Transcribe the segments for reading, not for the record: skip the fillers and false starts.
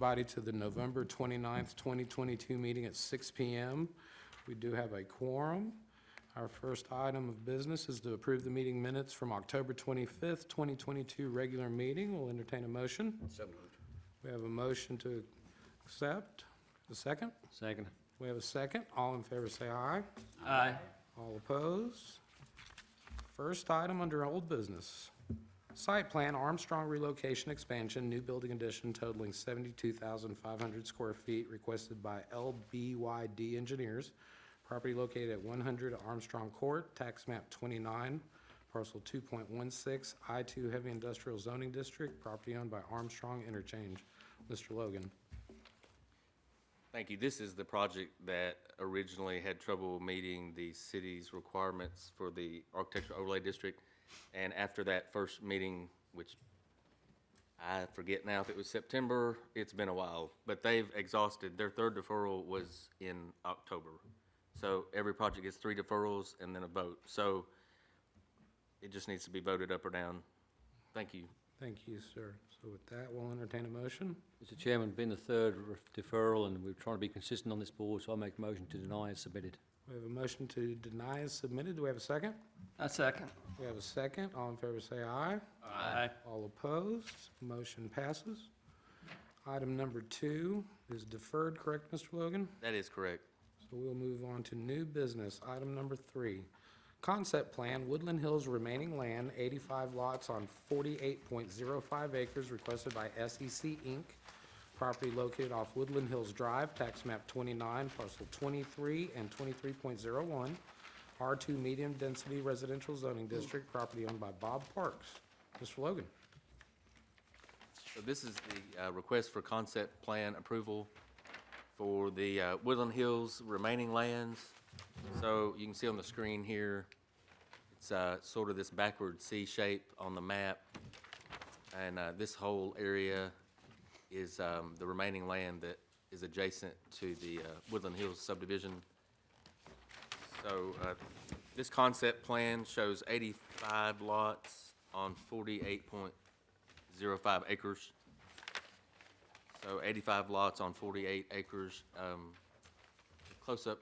body to the November 29th, 2022 meeting at 6 p.m. We do have a quorum. Our first item of business is to approve the meeting minutes from October 25th, 2022 regular meeting. We'll entertain a motion. So moved. We have a motion to accept. A second? Second. We have a second. All in favor say aye. Aye. All opposed? First item under old business. Site plan Armstrong relocation expansion, new building addition totaling 72,500 square feet requested by LBYD Engineers. Property located at 100 Armstrong Court, tax map 29, parcel 2.16, I-2 Heavy Industrial Zoning District, property owned by Armstrong Interchange. Mr. Logan. Thank you. This is the project that originally had trouble meeting the city's requirements for the architectural overlay district. And after that first meeting, which I forget now if it was September, it's been a while, but they've exhausted, their third deferral was in October. So every project gets 3 deferrals and then a vote. So it just needs to be voted up or down. Thank you. Thank you, sir. So with that, we'll entertain a motion. Mr. Chairman, being the third deferral, and we're trying to be consistent on this board, so I make a motion to deny as submitted. We have a motion to deny as submitted. Do we have a second? A second. We have a second. All in favor say aye. Aye. All opposed? Motion passes. Item number 2 is deferred, correct, Mr. Logan? That is correct. So we'll move on to new business. Item number 3. Concept plan, Woodland Hills remaining land, 85 lots on 48.05 acres requested by SEC Inc. Property located off Woodland Hills Drive, tax map 29, parcel 23 and 23.01, R2 medium density residential zoning district, property owned by Bob Parks. Mr. Logan. So this is the request for concept plan approval for the Woodland Hills remaining lands. So you can see on the screen here, it's sort of this backward C shape on the map. And this whole area is the remaining land that is adjacent to the Woodland Hills subdivision. So this concept plan shows 85 lots on 48.05 acres. So 85 lots on 48 acres. Close-up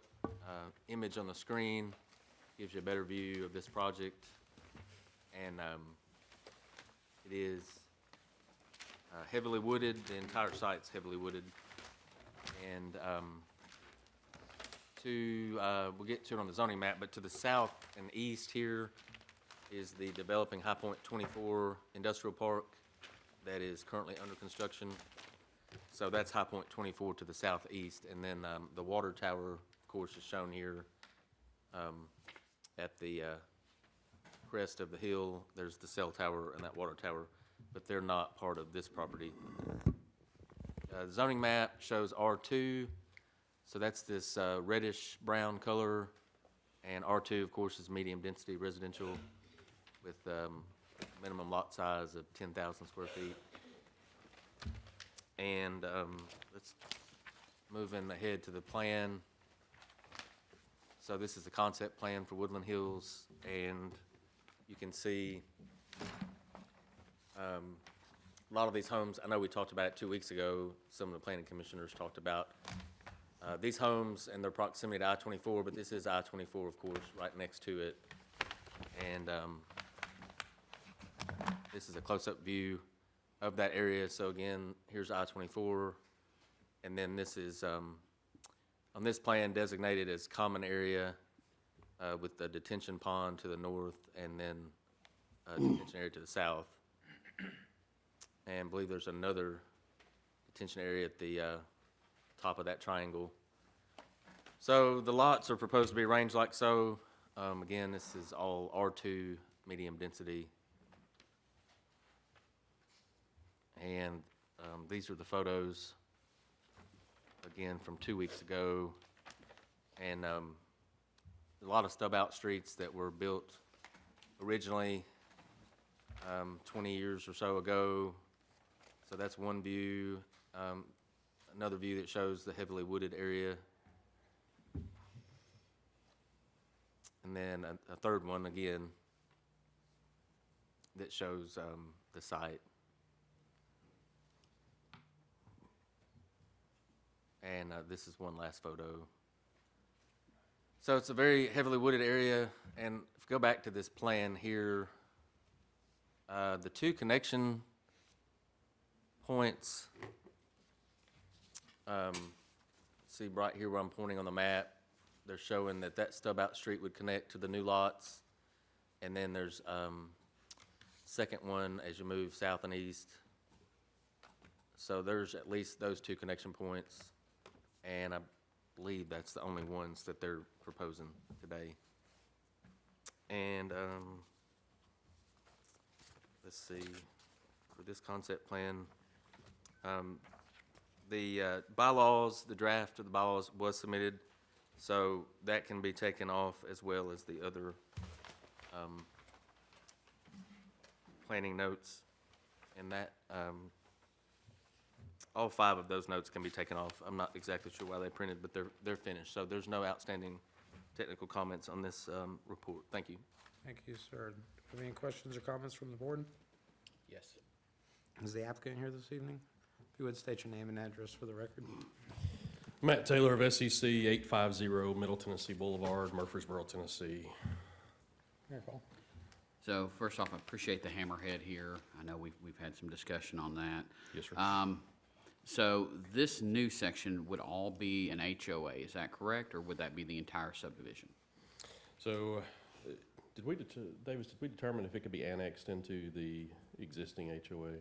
image on the screen gives you a better view of this project. And it is heavily wooded. The entire site's heavily wooded. And we'll get to it on the zoning map, but to the south and east here is the developing High Point 24 Industrial Park that is currently under construction. So that's High Point 24 to the southeast, and then the water tower, of course, is shown here at the crest of the hill. There's the cell tower and that water tower, but they're not part of this property. Zoning map shows R2, so that's this reddish-brown color, and R2, of course, is medium-density residential with minimum lot size of 10,000 square feet. And let's move in ahead to the plan. So this is the concept plan for Woodland Hills, and you can see a lot of these homes. I know we talked about it 2 weeks ago. Some of the planning commissioners talked about these homes and their proximity to I-24, but this is I-24, of course, right next to it. And this is a close-up view of that area. So again, here's I-24, and then this is, on this plan, designated as common area with the detention pond to the north, and then detention area to the south. And I believe there's another detention area at the top of that triangle. So the lots are proposed to be arranged like so. Again, this is all R2 medium density. And these are the photos, again, from 2 weeks ago. And a lot of stub-out streets that were built originally 20 years or so ago. So that's one view. Another view that shows the heavily wooded area. And then a third one, again, that shows the site. and this is one last photo. So it's a very heavily wooded area, and if you go back to this plan here, the two connection points, see right here where I'm pointing on the map, they're showing that that stub out street would connect to the new lots. And then there's second one as you move south and east. So there's at least those two connection points. And I believe that's the only ones that they're proposing today. And let's see, for this concept plan, the bylaws, the draft of the bylaws was submitted, so that can be taken off as well as the other planning notes. And that, all 5 of those notes can be taken off. I'm not exactly sure why they printed, but they're finished. So there's no outstanding technical comments on this report. Thank you. Thank you, sir. Have any questions or comments from the board? Yes. Is the applicant here this evening? If you would state your name and address for the record. Matt Taylor of SEC, 850 Middle Tennessee Boulevard, Murfreesboro, Tennessee. Mayor Paul. So first off, I appreciate the hammerhead here. I know we've had some discussion on that. Yes, sir. So this new section would all be an HOA, is that correct? Or would that be the entire subdivision? So, Davis, did we determine if it could be annexed into the existing HOA?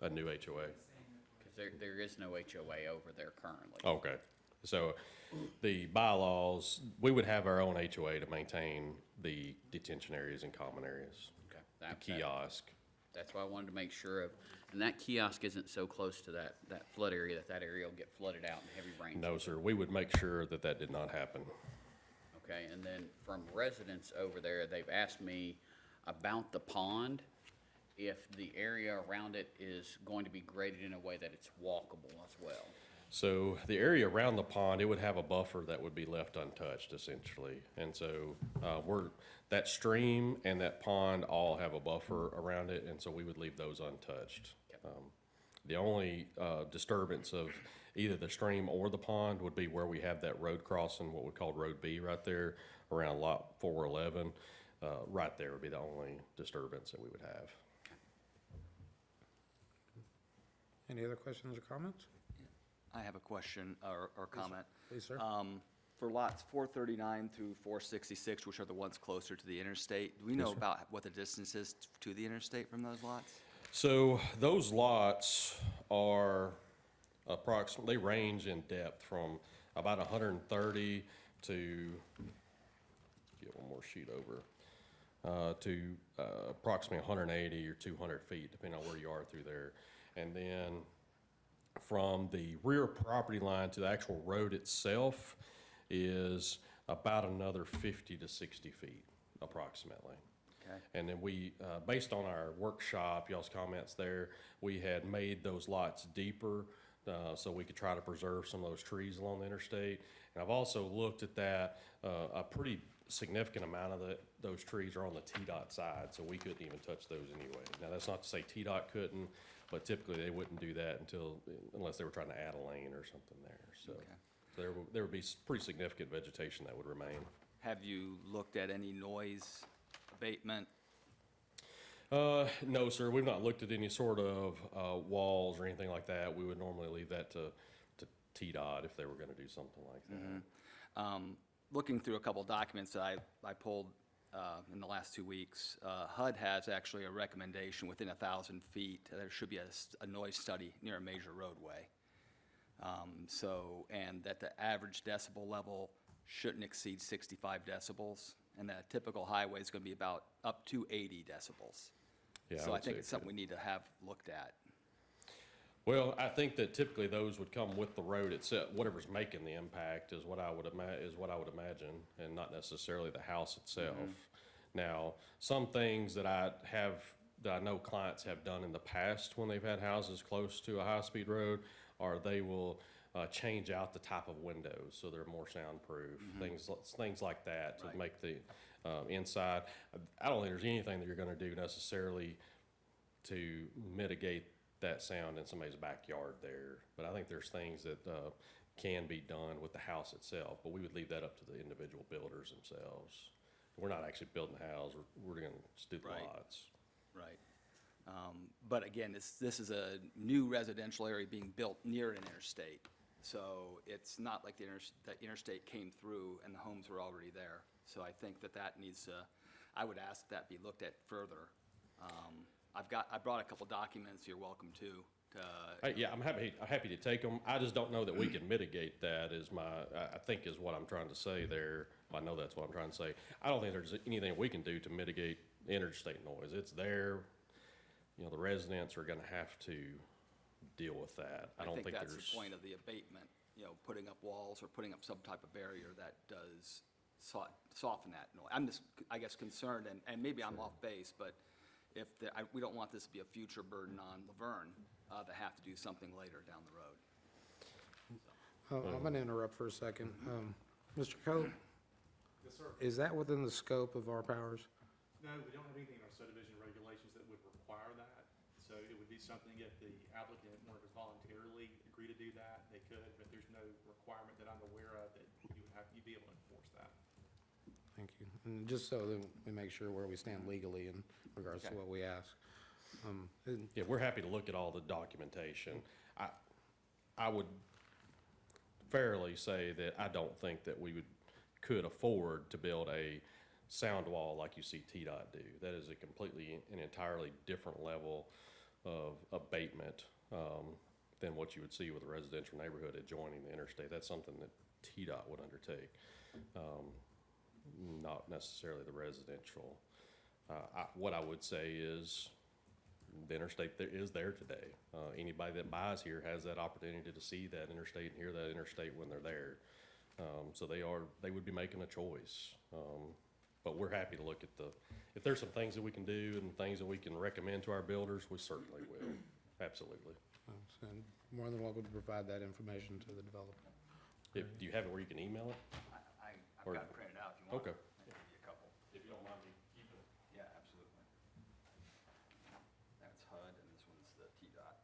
A new HOA? Because there is no HOA over there currently. Okay. So the bylaws, we would have our own HOA to maintain the detention areas and common areas. Okay. The kiosk. That's why I wanted to make sure of, and that kiosk isn't so close to that flood area that area will get flooded out in heavy rain. No, sir. We would make sure that that did not happen. Okay, and then from residents over there, they've asked me about the pond, if the area around it is going to be graded in a way that it's walkable as well. So the area around the pond, it would have a buffer that would be left untouched essentially. And so that stream and that pond all have a buffer around it, and so we would leave those untouched. The only disturbance of either the stream or the pond would be where we have that road crossing, what we call Road B right there around lot 411. Right there would be the only disturbance that we would have. Any other questions or comments? I have a question or comment. Please, sir. For lots 439 through 466, which are the ones closer to the interstate, do we know about what the distance is to the interstate from those lots? So those lots are approximately, they range in depth from about 130 to, get one more sheet over, to approximately 180 or 200 feet, depending on where you are through there. And then from the rear property line to the actual road itself is about another 50 to 60 feet approximately. Okay. And then we, based on our workshop, y'all's comments there, we had made those lots deeper so we could try to preserve some of those trees along the interstate. And I've also looked at that, a pretty significant amount of those trees are on the TDOT side, so we couldn't even touch those anyway. Now, that's not to say TDOT couldn't, but typically they wouldn't do that unless they were trying to add a lane or something there. So, Okay. so there would be pretty significant vegetation that would remain. Have you looked at any noise abatement? No, sir, we've not looked at any sort of walls or anything like that. We would normally leave that to TDOT if they were gonna do something like that. Looking through a couple documents that I pulled in the last 2 weeks, HUD has actually a recommendation within 1,000 feet. There should be a noise study near a major roadway. And that the average decibel level shouldn't exceed 65 decibels, and that a typical highway is going to be about up to 80 decibels. Yeah, So I would think say it's something we need to have looked at. Well, I think that typically those would come with the road itself. Whatever's making the impact is what I would imagine, and not necessarily the house itself. Now, some things that I know clients have done in the past when they've had houses close to a high-speed road, are they will change out the type of windows so they're more soundproof. Things like that to Right. make the inside. I don't think there's anything that you're going to do necessarily to mitigate that sound in somebody's backyard there. But I think there's things that can be done with the house itself, but we would leave that up to the individual builders themselves. We're not actually building the house, we're gonna just do the Right. lots. Right. But again, this is a new residential area being built near an interstate. So it's not like the interstate came through and the homes were already there. So I think that needs to, I would ask that be looked at further. I brought a couple documents, you're welcome to. Yeah, I'm happy to take them. I just don't know that we can mitigate that I think is what I'm trying to say there. I know that's what I'm trying to say. I don't think there's anything we can do to mitigate interstate noise. It's there. You know, the residents are gonna have to deal with that. I don't think that's there's. the point of the abatement, you know, putting up walls or putting up some type of barrier that does soften that noise. I'm just, I guess, concerned, and maybe I'm off base, but if we don't want this to be a future burden on Laverne, to have to do something later down the road. I'm going to interrupt for a second. Mr. Coe, Yes, sir. is that within the scope of our powers? No, we don't have anything in our subdivision regulations that would require that. So it would be something if the applicant wanted to voluntarily agree to do that, they could, but there's no requirement that I'm aware of that you'd be able to enforce that. Thank you. And just so that we make sure where we stand legally in regards to Okay. what we ask. Yeah, we're happy to look at all the documentation. I would fairly say that I don't think that we could afford to build a sound wall like you see TDOT do. That is an entirely different level of abatement than what you would see with a residential neighborhood adjoining the interstate. That's something that TDOT would undertake, not necessarily the residential. What I would say is the interstate is there today. Anybody that buys here has that opportunity to see that interstate and hear that interstate when they're there. So they would be making a choice. But we're happy to look at if there's some things that we can do and things that we can recommend to our builders, we certainly will. Absolutely. And more than welcome to provide that information to the developer. Do you have it where you can email it? I've Or- got it printed out if you want. Okay. I can give you a couple. If you don't mind me keeping it. Yeah, absolutely. That's HUD, and this one's the TDOT.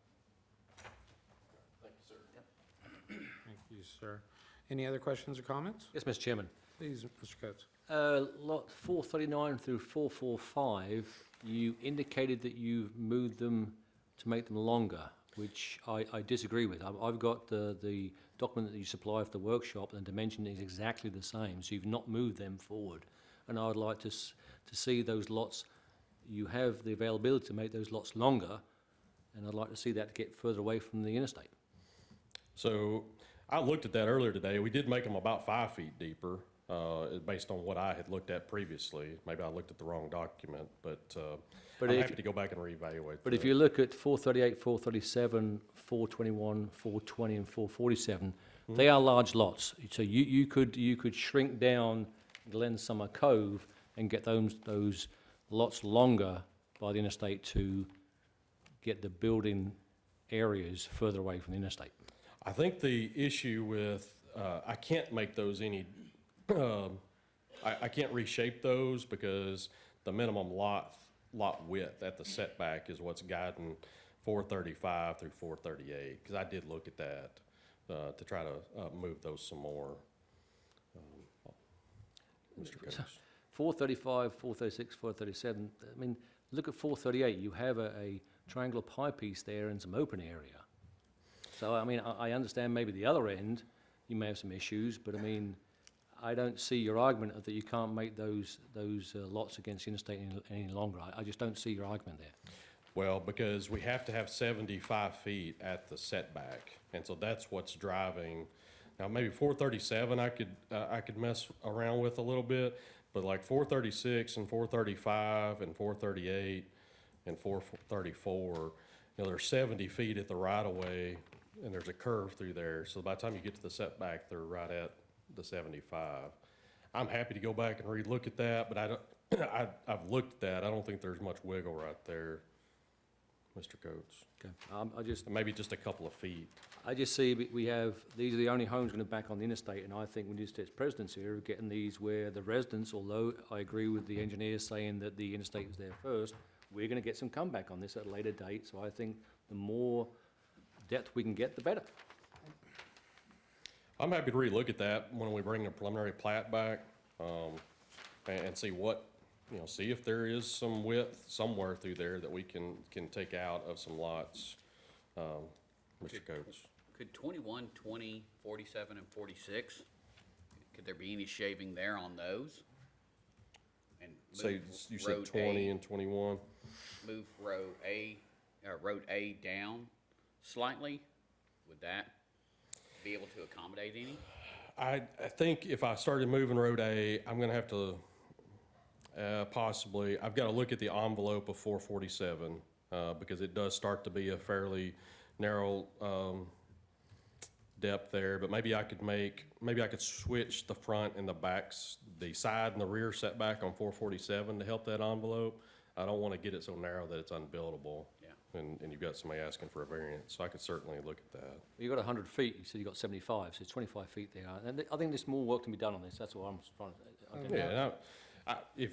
Thank you, sir. Thank you, sir. Any other questions or comments? Yes, Mr. Chairman. Please, Mr. Coates. Lot 439 through 445, you indicated that you've moved them to make them longer, which I disagree with. I've got the document that you supply for the workshop, and the dimension is exactly the same, so you've not moved them forward. And I would like to see those lots, you have the availability to make those lots longer, and I'd like to see that get further away from the interstate. So I looked at that earlier today. We did make them about 5 feet deeper, based on what I had looked at previously. Maybe I looked at the wrong document, but But I'm if- happy to go back and reevaluate. But if you look at 438, 437, 421, 420, and 447, they are large lots. So you could shrink down Glen Summer Cove and get those lots longer by the interstate to get the building areas further away from the interstate. I think the issue with, I can't make those any, I can't reshape those because the minimum lot width at the setback is what's guiding 435 through 438, because I did look at that to try to move those some more. Mr. Coates. 435, 436, 437, I mean, look at 438, you have a triangular pie piece there and some open area. So, I mean, I understand maybe the other end, you may have some issues, but I mean, I don't see your argument of that you can't make those lots against the interstate any longer. I just don't see your argument there. Well, because we have to have 75 feet at the setback, and so that's what's driving. Now, maybe 437 I could mess around with a little bit, but like 436 and 435 and 438 and 434, they're 70 feet at the right-of-way, and there's a curve through there. So by the time you get to the setback, they're right at the 75. I'm happy to go back and relook at that, but I've looked at that. I don't think there's much wiggle right there, Mr. Coates. Okay. Maybe just a couple of feet. I just see we have, these are the only homes going to back on the interstate, and I think we need to take precedence here of getting these where the residents, although I agree with the engineers saying that the interstate is there first, we're going to get some comeback on this at a later date, so I think the more depth we can get, the better. I'm happy to relook at that when we bring the preliminary plat back, and see what, see if there is some width somewhere through there that we can take out of some lots, Mr. Coates. Could 21, 20, 47, and 46, could there be any shaving there on those? And Say, move you said road 20 A- and 21? Move road A down slightly? Would that be able to accommodate any? I think if I started moving Road A, I'm gonna have to, possibly, I've gotta look at the envelope of 447, because it does start to be a fairly narrow, depth there, but maybe I could switch the front and the backs, the side and the rear setback on 447 to help that envelope. I don't wanna get it so narrow that it's unbuildable. Yeah. And you've got somebody asking for a variance, so I could certainly look at that. You've got 100 feet, you said you've got 75, so it's 25 feet there. And I think there's more work to be done on this, that's what I'm trying to, Yeah, and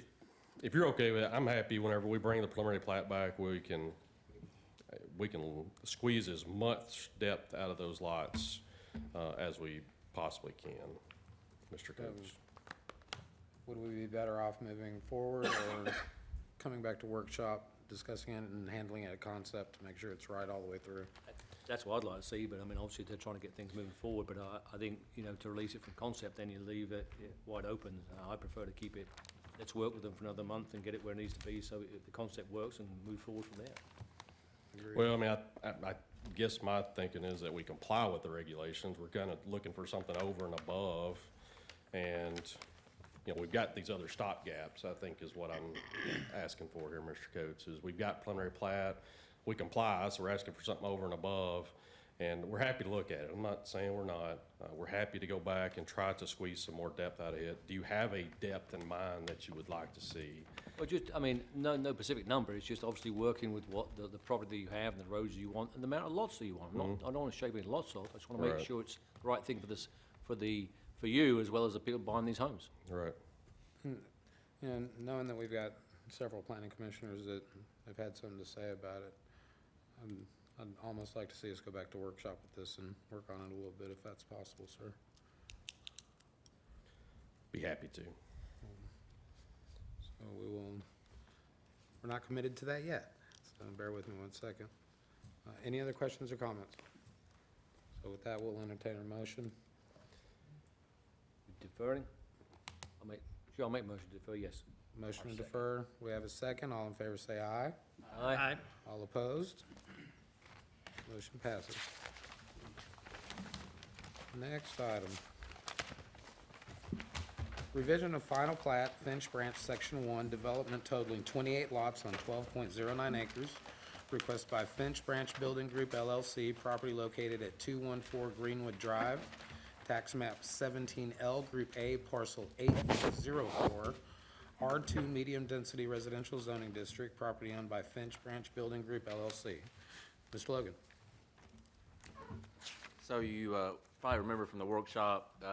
if you're okay with it, I'm happy whenever we bring the preliminary plat back, we can squeeze as much depth out of those lots, as we possibly can, Mr. Coates. Would we be better off moving forward or coming back to workshop, discussing it and handling it a concept to make sure it's right all the way through? that's what I'd like to see, but I mean, obviously they're trying to get things moving forward, but I think, to release it from concept, then you leave it wide open. I prefer to keep it, let's work with them for another month and get it where it needs to be, so the concept works and move forward from there. Well, I mean, I guess my thinking is that we comply with the regulations. We're kind of looking for something over and above. And, we've got these other stopgaps, I think is what I'm asking for here, Mr. Coates, is we've got preliminary plat. We comply, so we're asking for something over and above. And we're happy to look at it. I'm not saying we're not. We're happy to go back and try to squeeze some more depth out of it. Do you have a depth in mind that you would like to see? Well, just, I mean, no specific number, it's just obviously working with what the property that you have and the roads you want and the amount of lots that you want. I don't want to shave any lots off, I just want to make Right. sure it's the right thing for you as well as the people buying these homes. Right. And knowing that we've got several planning commissioners that have had something to say about it, I'd almost like to see us go back to workshop with this and work on it a little bit if that's possible, sir. Be happy to. So we're not committed to that yet, so bear with me one second. Any other questions or comments? So with that, we'll entertain a motion. Deferring? I'll make a motion to defer, yes. Motion to defer, we have a second. All in favor say aye. Aye. All opposed? Motion passes. Next item. Revision of final plat, Finch Branch, Section 1, development totaling 28 lots on 12.09 acres. Request by Finch Branch Building Group LLC, property located at 214 Greenwood Drive, tax map 17L, Group A, parcel 804, R2 Medium Density Residential Zoning District, property owned by Finch Branch Building Group LLC. Mr. Logan. So you probably remember from the workshop,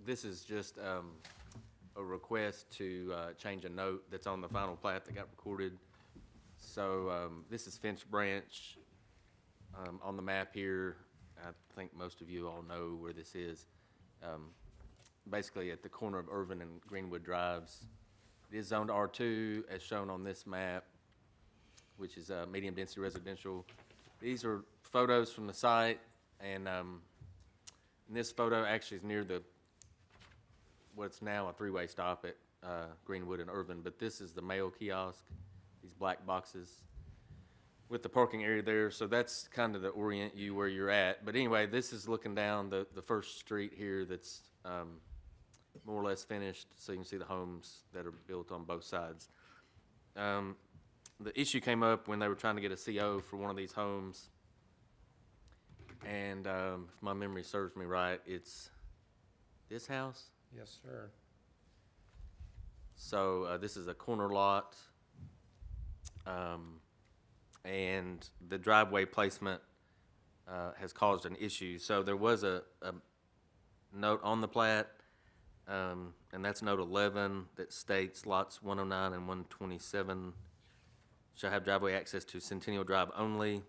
this is just a request to change a note that's on the final plat that got recorded. So this is Finch Branch on the map here. I think most of you all know where this is. Basically at the corner of Irvin and Greenwood Drives. It is zoned R2 as shown on this map, which is medium density residential. These are photos from the site, and this photo actually is near what's now a three-way stop at Greenwood and Irvin, but this is the mail kiosk, these black boxes with the parking area there, so that's kind of to orient you where you're at. But anyway, this is looking down the first street here that's more or less finished, so you can see the homes that are built on both sides. The issue came up when they were trying to get a CO for one of these homes, and if my memory serves me right, it's this house. Yes, sir. So this is a corner lot, and the driveway placement has caused an issue. So there was a note on the plat, and that's note 11 that states lots 109 and 127 shall have driveway access to Centennial Drive only.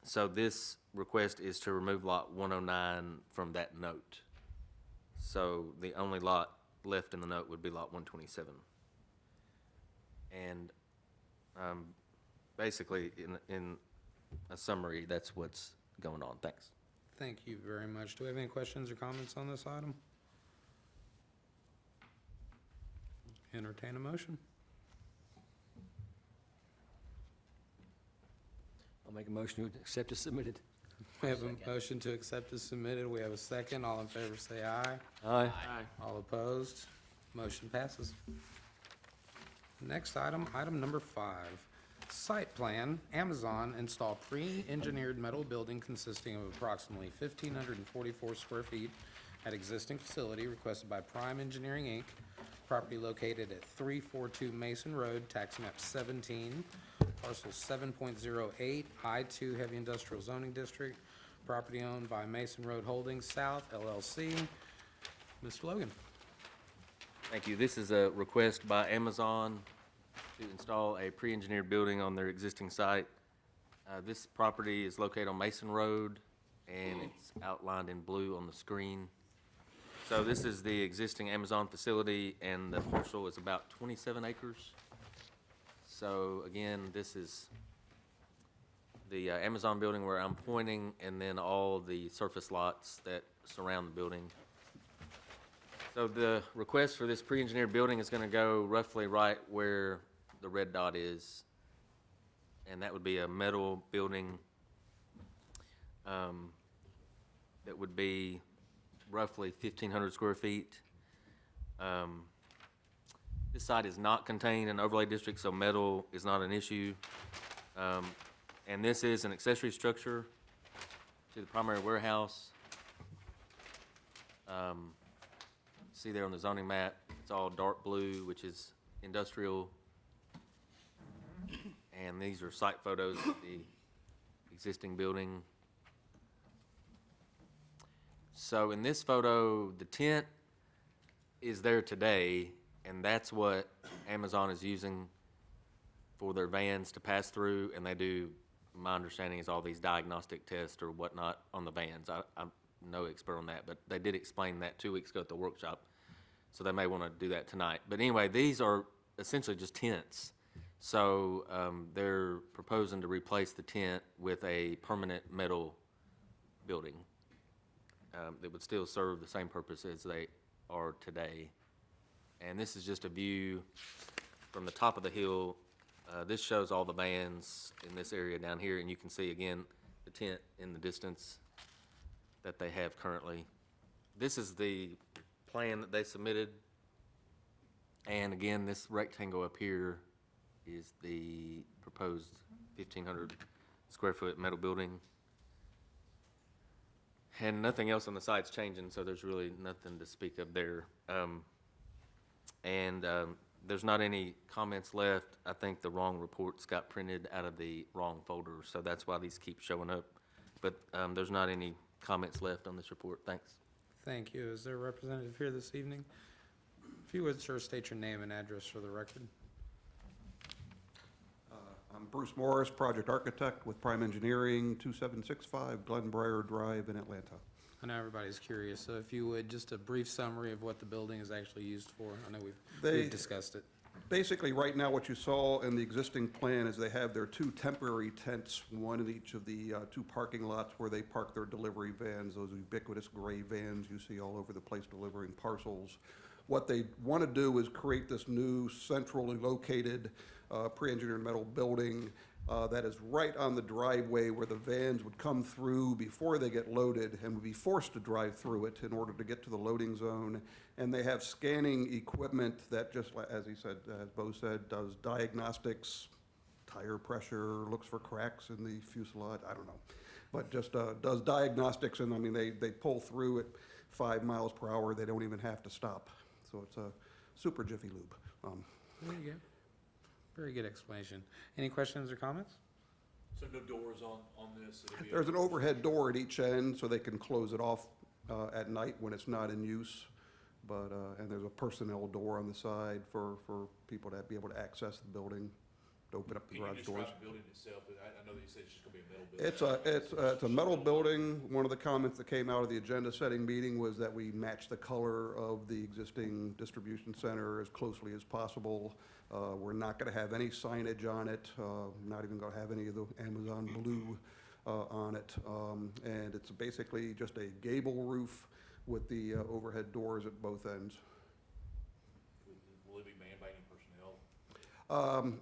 So this request is to remove lot 109 from that note. So the only lot left in the note would be lot 127. And basically, in a summary, that's what's going on. Thanks. Thank you very much. Do we have any questions or comments on this item? Entertain a motion. I'll make a motion to accept as submitted. We have a motion to accept as submitted. We have a second. All in favor say aye. Aye. All opposed? Motion passes. Next item, item number 5. Site plan, Amazon install pre-engineered metal building consisting of approximately 1,544 square feet at existing facility requested by Prime Engineering, Inc., property located at 342 Mason Road, tax map 17, parcel 7.08, I-2 Heavy Industrial Zoning District, property owned by Mason Road Holdings South LLC. Mr. Logan. Thank you. This is a request by Amazon to install a pre-engineered building on their existing site. This property is located on Mason Road, and it's outlined in blue on the screen. So this is the existing Amazon facility, and the parcel is about 27 acres. So again, this is the Amazon building where I'm pointing, and then all the surface lots that surround the building. So the request for this pre-engineered building is going to go roughly right where the red dot is, and that would be a metal building that would be roughly 1,500 square feet. This site is not contained in overlay district, so metal is not an issue. And this is an accessory structure to the primary warehouse. See there on the zoning map, it's all dark blue, which is industrial. And these are site photos of the existing building. So in this photo, the tent is there today, and that's what Amazon is using for their vans to pass through, and they do, my understanding is all these diagnostic tests or whatnot on the vans. I'm no expert on that, but they did explain that 2 weeks ago at the workshop, so they may want to do that tonight. But anyway, these are essentially just tents. So they're proposing to replace the tent with a permanent metal building that would still serve the same purpose as they are today. And this is just a view from the top of the hill. This shows all the vans in this area down here, and you can see again the tent in the distance that they have currently. This is the plan that they submitted. And again, this rectangle up here is the proposed 1,500 square foot metal building. And nothing else on the site's changing, so there's really nothing to speak of there. There's not any comments left. I think the wrong reports got printed out of the wrong folder, so that's why these keep showing up. But there's not any comments left on this report. Thanks. Thank you. Is there a representative here this evening? If you would, sir, state your name and address for the record. I'm Bruce Morris, project architect with Prime Engineering, 2765 Glenbrier Drive in Atlanta. I know everybody's curious, so if you would, just a brief summary of what the building is actually used for. I know They- we've discussed it. Basically, right now, what you saw in the existing plan is they have their 2 temporary tents, one in each of the 2 parking lots where they park their delivery vans, those ubiquitous gray vans you see all over the place delivering parcels. What they want to do is create this new centrally located pre-engineered metal building that is right on the driveway where the vans would come through before they get loaded and would be forced to drive through it in order to get to the loading zone. And they have scanning equipment that, just like, as he said, as Bo said, does diagnostics, tire pressure, looks for cracks in the fuselage, I don't know. But just does diagnostics, and I mean, they pull through at 5 miles per hour. They don't even have to stop. So it's a super Jiffy Lube. There you go. Very good explanation. Any questions or comments? So no doors on this? It'll be There's an overhead door at each end, so they can close it off at night when it's not in use. But, and there's a personnel door on the side for people to be able to access the building. to open up the Can you garage doors. describe the building itself? I know that you said it's just gonna be a metal building. It's a metal building. One of the comments that came out of the agenda-setting meeting was that we match the color of the existing distribution center as closely as possible. We're not gonna have any signage on it, not even gonna have any of the Amazon blue on it. And it's basically just a gable roof with the overhead doors at both ends. Will it be manned by any personnel?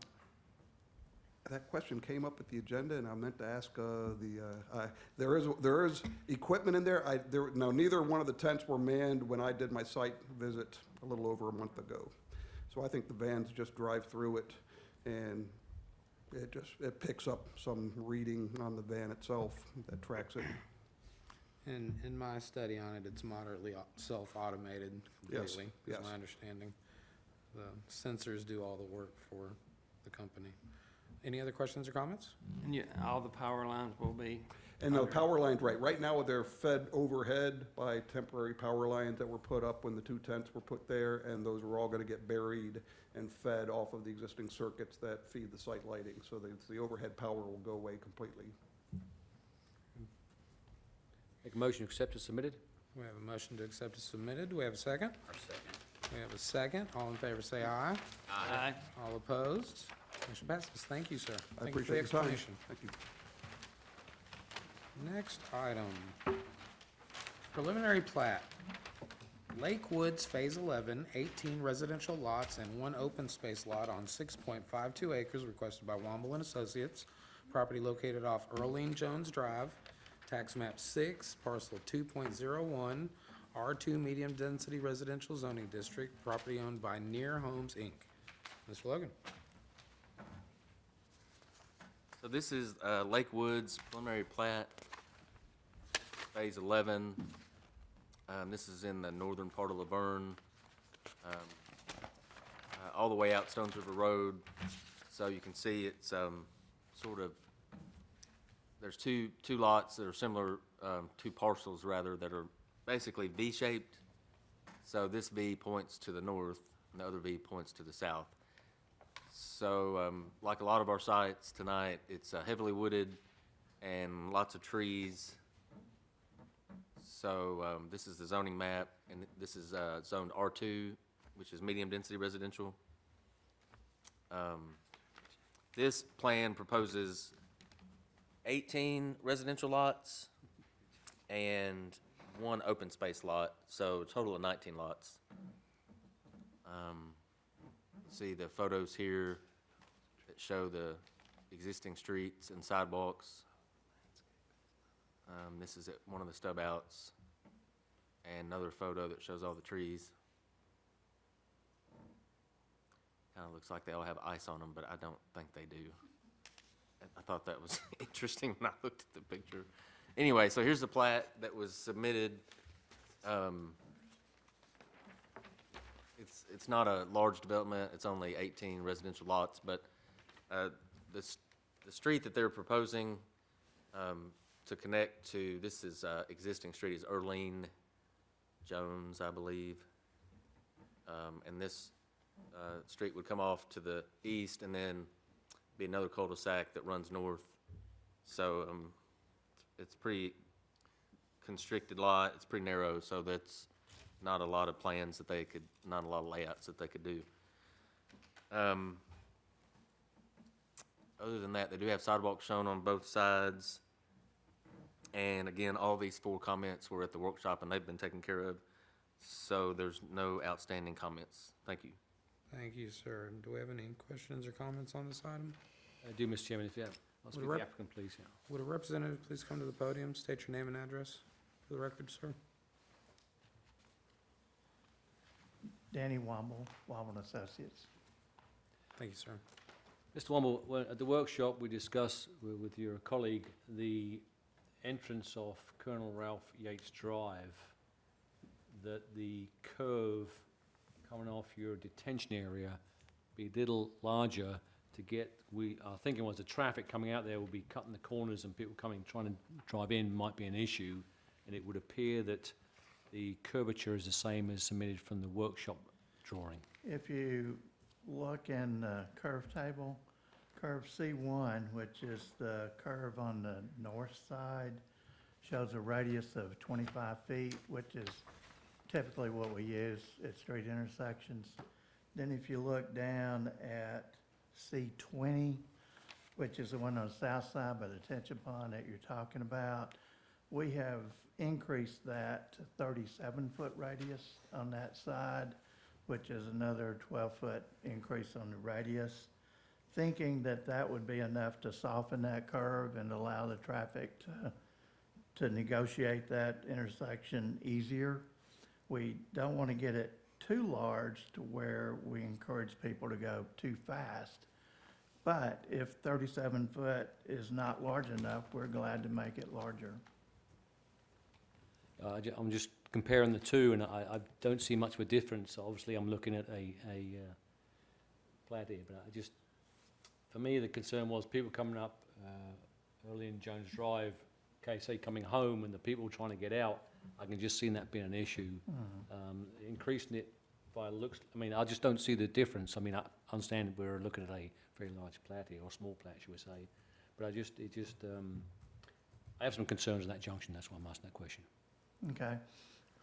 That question came up at the agenda, and I meant to ask there is equipment in there. Now, neither one of the tents were manned when I did my site visit a little over a month ago. So I think the vans just drive through it, and it picks up some reading on the van itself that tracks it. And in my study on it, it's moderately self-automated Yes, completely, yes. is my understanding. The sensors do all the work for the company. Any other questions or comments? And all the power lines will be, And the power lines, right now they're fed overhead by temporary power lines that were put up when the two tents were put there, and those are all gonna get buried and fed off of the existing circuits that feed the site lighting. So the overhead power will go away completely. Make a motion to accept as submitted? We have a motion to accept as submitted. Do we have a second? Our second. We have a second. All in favor, say aye. aye. All opposed? Motion passes. Thank you, sir. I Thank you for the appreciate your time. explanation. Thank you. Next item, preliminary plat. Lake Woods Phase 11, 18 residential lots and 1 open space lot on 6.52 acres requested by Womble and Associates. Property located off Earlene Jones Drive, tax map 6, parcel 2.01, R2 medium density residential zoning district, property owned by Near Homes, Inc. Mr. Logan? So this is Lake Woods preliminary plat, Phase 11. This is in the northern part of Laverne, all the way out Stones River Road. So you can see it's sort of, there's two lots that are similar, two parcels rather, that are basically V-shaped. So this V points to the north, and the other V points to the south. So, like a lot of our sites tonight, it's heavily wooded and lots of trees. So, this is the zoning map, and this is zoned R2, which is medium-density residential. This plan proposes 18 residential lots and 1 open space lot, so a total of 19 lots. See the photos here that show the existing streets and sidewalks. This is at one of the stub outs, and another photo that shows all the trees. Kind of looks like they all have ice on them, but I don't think they do. I thought that was interesting when I looked at the picture. Anyway, so here's the plat that was submitted. It's not a large development, it's only 18 residential lots, but the street that they're proposing to connect to, this is existing street, is Earlene Jones, I believe. And this street would come off to the east and then be another cul-de-sac that runs north. So it's a pretty constricted lot, it's pretty narrow, so that's not a lot of plans that they could, not a lot of layouts that they could do. Other than that, they do have sidewalks shown on both sides. And again, all these 4 comments were at the workshop and they've been taken care of. So there's no outstanding comments. Thank you. Thank you, sir. Do we have any questions or comments on this item? I do, Mr. Chairman, if you have, I'll speak to the Rep- applicant, please, yeah. Would a representative please come to the podium, state your name and address for the record, sir? Danny Womble, Womble Associates. Thank you, sir. Mr. Womble, at the workshop, we discussed with your colleague the entrance off Colonel Ralph Yates Drive, that the curve coming off your detention area be a little larger to get, our thinking was the traffic coming out there will be cutting the corners and people trying to drive in might be an issue, and it would appear that the curvature is the same as submitted from the workshop drawing. If you look in the curve table, Curve C1, which is the curve on the north side, shows a radius of 25 feet, which is typically what we use at street intersections. Then if you look down at C20, which is the one on the south side by the detention pond that you're talking about, we have increased that to 37-foot radius on that side, which is another 12-foot increase on the radius, thinking that that would be enough to soften that curve and allow the traffic to negotiate that intersection easier. We don't want to get it too large to where we encourage people to go too fast. But if 37 foot is not large enough, we're glad to make it larger. I'm just comparing the two, and I don't see much of a difference. Obviously, I'm looking at a plat here, but for me, the concern was people coming up early in Jones Drive, say coming home, and the people trying to get out. I can just see that being an issue. Increasing it by looks, I just don't see the difference. I understand we're looking at a very large plat here, or small plat, should we say. But I have some concerns in that junction. That's why I'm asking that question. Okay.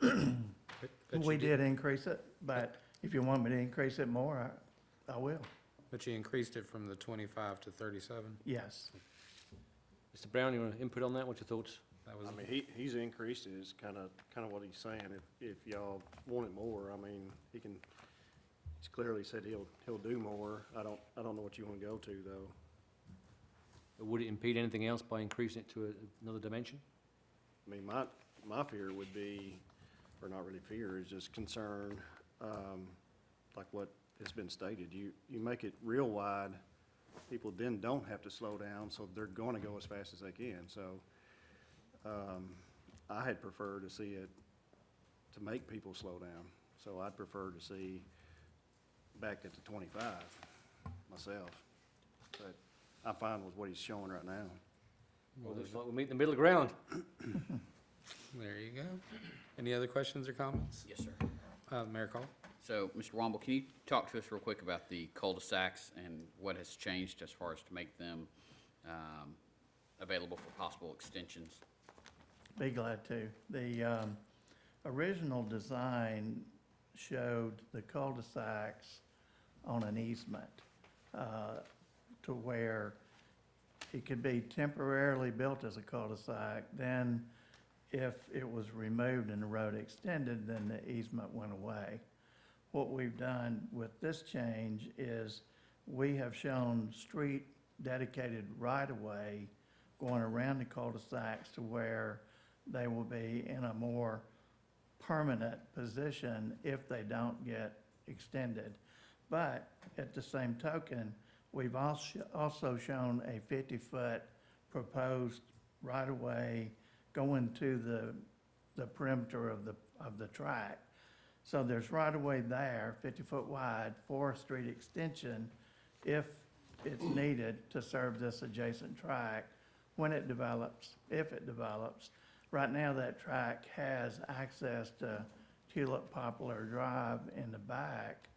But We you did increase it, but if you want me to increase it more, I will. But you increased it from the 25 to 37? Yes. Mr. Brown, you want to input on that? What's your thoughts? That was, He's increased it, is kind of what he's saying. If y'all want it more, he's clearly said he'll do more. I don't know what you want to go to, though. But would it impede anything else by increasing it to another dimension? My fear would be, or not really fear, is just concern, like what has been stated. You make it real wide, people then don't have to slow down, so they're going to go as fast as they can. So I had preferred to see it to make people slow down. So I'd prefer to see back at the 25 myself. But I'm fine with what he's showing right now. Well, looks like we're meeting the middle ground. there you go. Any other questions or comments? Yes, sir. Mayor Call? So, Mr. Womble, can you talk to us real quick about the cul-de-sacs and what has changed as far as to make them available for possible extensions? Be glad to. The original design showed the cul-de-sacs on an easement to where it could be temporarily built as a cul-de-sac. Then if it was removed and the road extended, then the easement went away. What we've done with this change is we have shown street dedicated right-of-way going around the cul-de-sacs to where they will be in a more permanent position if they don't get extended. But at the same token, we've also shown a 50-foot proposed right-of-way going to the perimeter of the track. So there's right-of-way there, 50-foot wide, for a street extension if it's needed to serve this adjacent track when it develops, if it develops. Right now, that track has access to Tulip Poplar Drive in the back,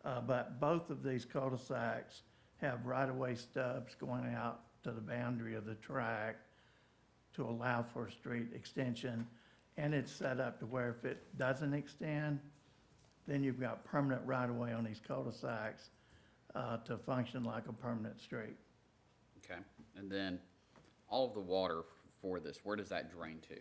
but both of these cul-de-sacs have right-of-way stubs going out to the boundary of the track to allow for a street extension. And it's set up to where if it doesn't extend, then you've got permanent right-of-way on these cul-de-sacs to function like a permanent street. Okay, and then all of the water for this, where does that drain to?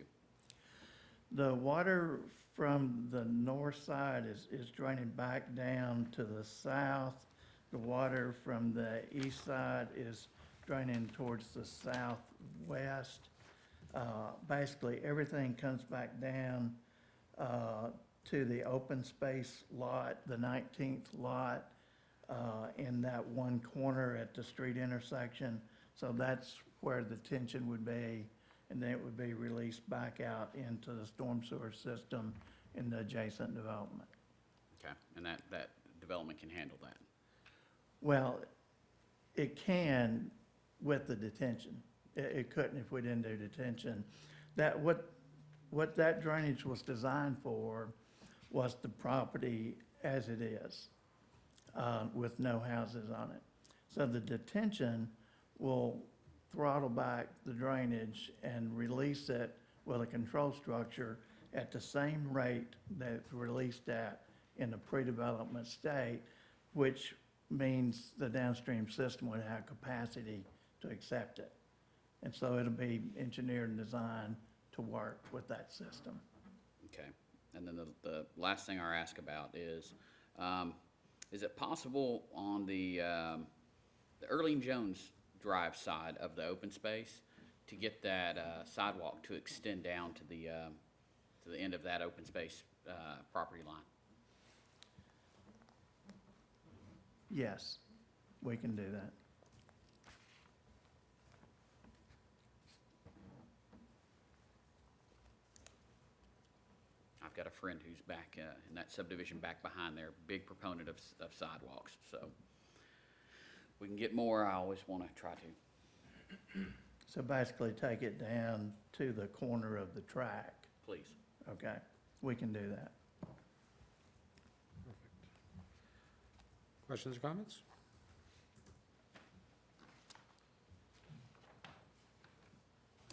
The water from the north side is draining back down to the south. The water from the east side is draining towards the southwest. Basically, everything comes back down to the open space lot, the 19th lot, in that one corner at the street intersection. So that's where the tension would be, and then it would be released back out into the storm sewer system in the adjacent development. Okay, and that development can handle that? Well, it can with the detention. It couldn't if we didn't do detention. What that drainage was designed for was the property as it is, with no houses on it. So the detention will throttle back the drainage and release it with a control structure at the same rate that it's released at in the pre-development state, which means the downstream system would have capacity to accept it. And so it'll be engineered and designed to work with that system. Okay, and then the last thing I'll ask about is it possible on the Earlene Jones Drive side of the open space to get that sidewalk to extend down to the end of that open space property line? Yes, we can do that. I've got a friend who's back in that subdivision back behind there, big proponent of sidewalks, so we can get more, I always want to try to. So basically take it down to the corner of the track. Please. Okay, we can do that. Questions or comments?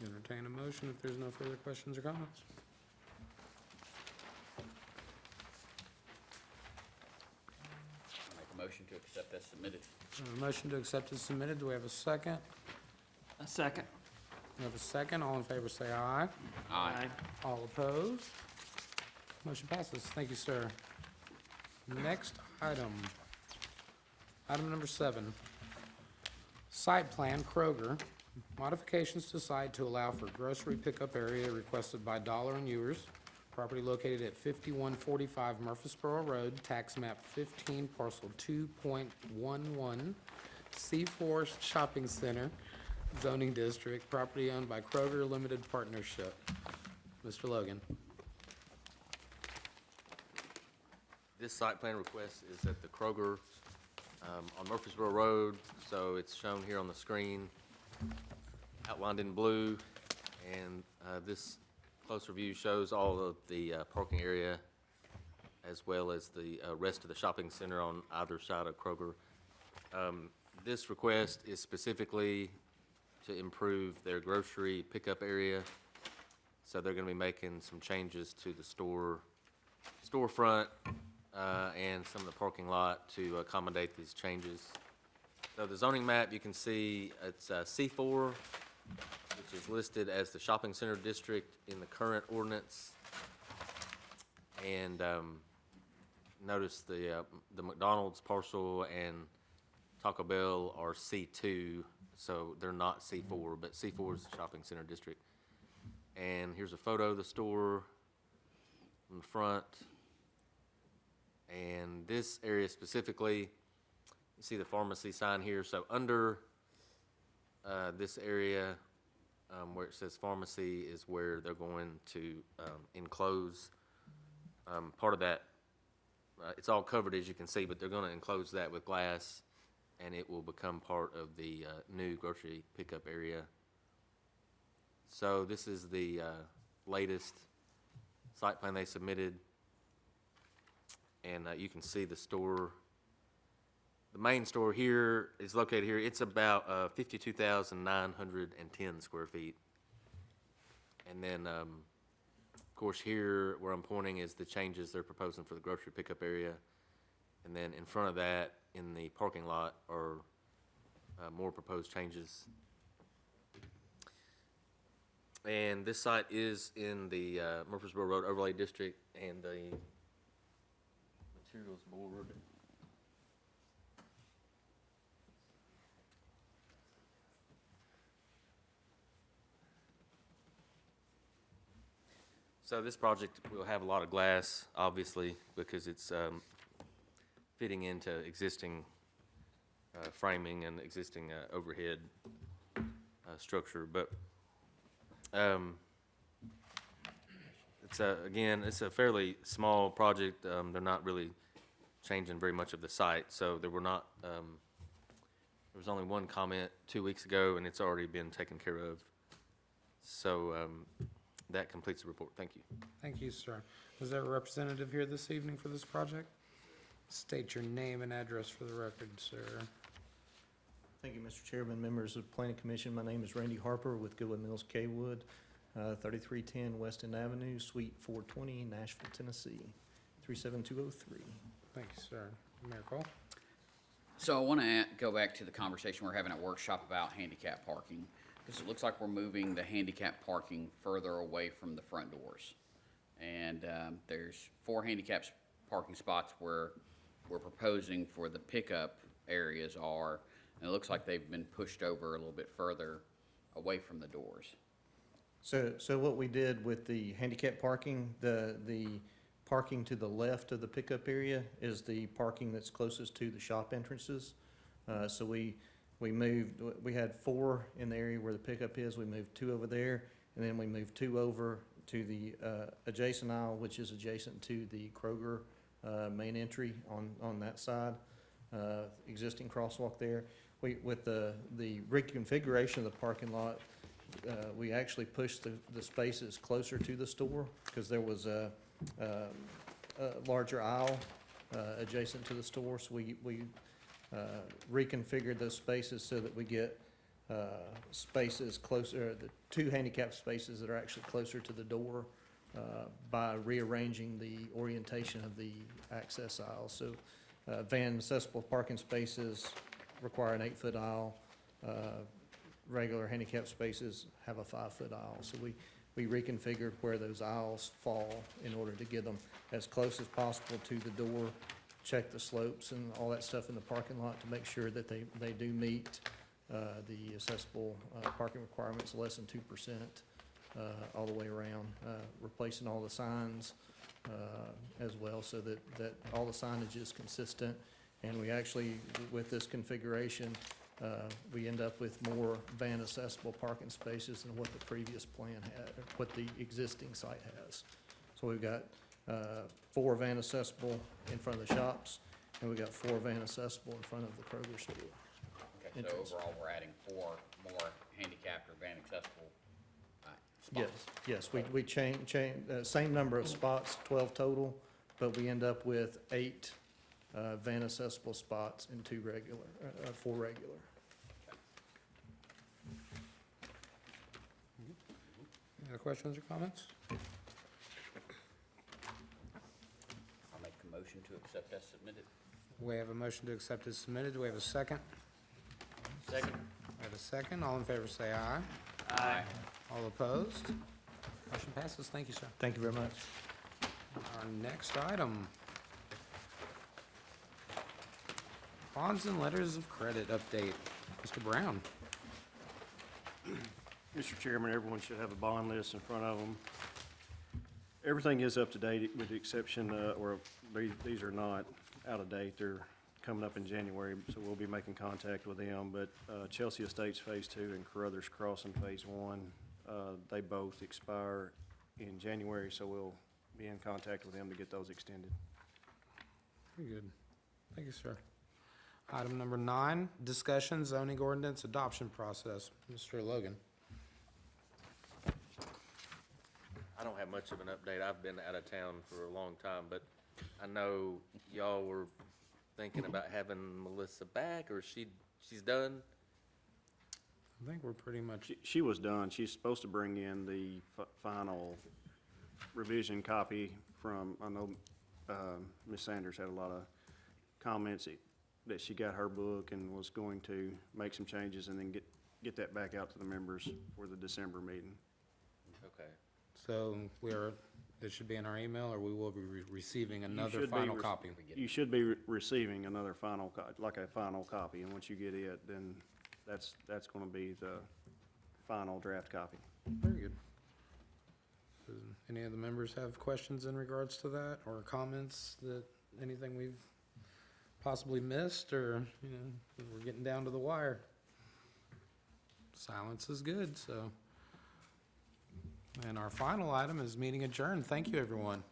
Entertain a motion if there's no further questions or comments. I'll make a motion to accept as submitted. A motion to accept is submitted. Do we have a second? A second. We have a second. All in favor say aye. Aye. All opposed? Motion passes. Thank you, sir. Next item. Item number 7. Site plan Kroger. Modifications to site to allow for grocery pickup area requested by Dollar and Ewers. Property located at 5145 Murfreesboro Road, tax map 15, parcel 2.11, C4 Shopping Center, zoning district, property owned by Kroger Limited Partnership. Mr. Logan. This site plan request is at the Kroger on Murfreesboro Road, so it's shown here on the screen, outlined in blue, and this closer view shows all of the parking area as well as the rest of the shopping center on either side of Kroger. This request is specifically to improve their grocery pickup area, so they're going to be making some changes to the storefront and some of the parking lot to accommodate these changes. So the zoning map, you can see it's C4, which is listed as the shopping center district in the current ordinance. And notice the McDonald's parcel and Taco Bell are C2, so they're not C4, but C4 is the shopping center district. And here's a photo of the store in the front. And this area specifically, you see the pharmacy sign here. So under this area where it says pharmacy is where they're going to enclose part of that. It's all covered, as you can see, but they're going to enclose that with glass, and it will become part of the new grocery pickup area. So this is the latest site plan they submitted. And you can see the store. The main store here is located here. It's about 52,910 square feet. And then, of course, here where I'm pointing is the changes they're proposing for the grocery pickup area. And then in front of that, in the parking lot, are more proposed changes. And this site is in the Murfreesboro Road Overlay District, and the materials board. So this project will have a lot of glass, obviously, because it's fitting into existing framing and existing overhead structure. But it's a fairly small project. They're not really changing very much of the site, so there was only one comment 2 weeks ago, and it's already been taken care of. So that completes the report. Thank you. Thank you, sir. Is there a representative here this evening for this project? State your name and address for the record, sir. Thank you, Mr. Chairman, members of the Planning Commission. My name is Randy Harper with Goodwood Mills Kaywood, 3310 West End Avenue, Suite 420, Nashville, Tennessee, 37203. Thank you, sir. Mayor Cole? So I want to go back to the conversation we're having at workshop about handicap parking, because it looks like we're moving the handicap parking further away from the front doors. And there's 4 handicap parking spots where we're proposing for the pickup areas are, and it looks like they've been pushed over a little bit further away from the doors. So what we did with the handicap parking, the parking to the left of the pickup area is the parking that's closest to the shop entrances. So we moved, we had 4 in the area where the pickup is, we moved 2 over there, and then we moved 2 over to the adjacent aisle, which is adjacent to the Kroger main entry on that side, existing crosswalk there. With the reconfiguration of the parking lot, we actually pushed the spaces closer to the store because there was a larger aisle adjacent to the store. So we reconfigured those spaces so that we get spaces closer, the 2 handicap spaces that are actually closer to the door by rearranging the orientation of the access aisle. So van accessible parking spaces require an 8-foot aisle. Regular handicap spaces have a 5-foot aisle. So we reconfigured where those aisles fall in order to get them as close as possible to the door, check the slopes and all that stuff in the parking lot to make sure that they do meet the accessible parking requirements, less than 2% all the way around, replacing all the signs as well so that all the signage is consistent. And we actually, with this configuration, we end up with more van accessible parking spaces than what the previous plan had, or what the existing site has. So we've got 4 van accessible in front of the shops, and we've got 4 van accessible in front of the Kroger store. Okay, so Entrance. overall, we're adding 4 more handicapped or van accessible Yes, spots. yes, we change, same number of spots, 12 total, but we end up with 8 van accessible spots and 2 regular, 4 regular. Any other questions or comments? I'll make a motion to accept as submitted. We have a motion to accept as submitted. Do we have a second? Second. We have a second. All in favor say aye. Aye. All opposed? Motion passes. Thank you, sir. Thank you very much. Our next item. Bonds and letters of credit update. Mr. Brown. Mr. Chairman, everyone should have a bond list in front of them. Everything is up to date with the exception, or these are not out of date. They're coming up in January, so we'll be making contact with them. But Chelsea Estates Phase 2 and Carruthers Crossing Phase 1, they both expire in January, so we'll be in contact with them to get those extended. Very good. Thank you, sir. Item number 9, discussion zoning ordinance adoption process. Mr. Logan. I don't have much of an update. I've been out of town for a long time, but I know y'all were thinking about having Melissa back, or she's done? I think we're pretty much, She was done. She's supposed to bring in the final revision copy from, I know Ms. Sanders had a lot of comments that she got her book and was going to make some changes and then get that back out to the members for the December meeting. Okay. so it should be in our email, or we will be receiving another should be final rec- copy. You should be receiving another final, like a final copy, and once you get it, then that's gonna be the final draft copy. Very good. Does any of the members have questions in regards to that, or comments that, anything we've possibly missed, or, we're getting down to the wire? Silence is good, so. And our final item is meeting adjourned. Thank you, everyone.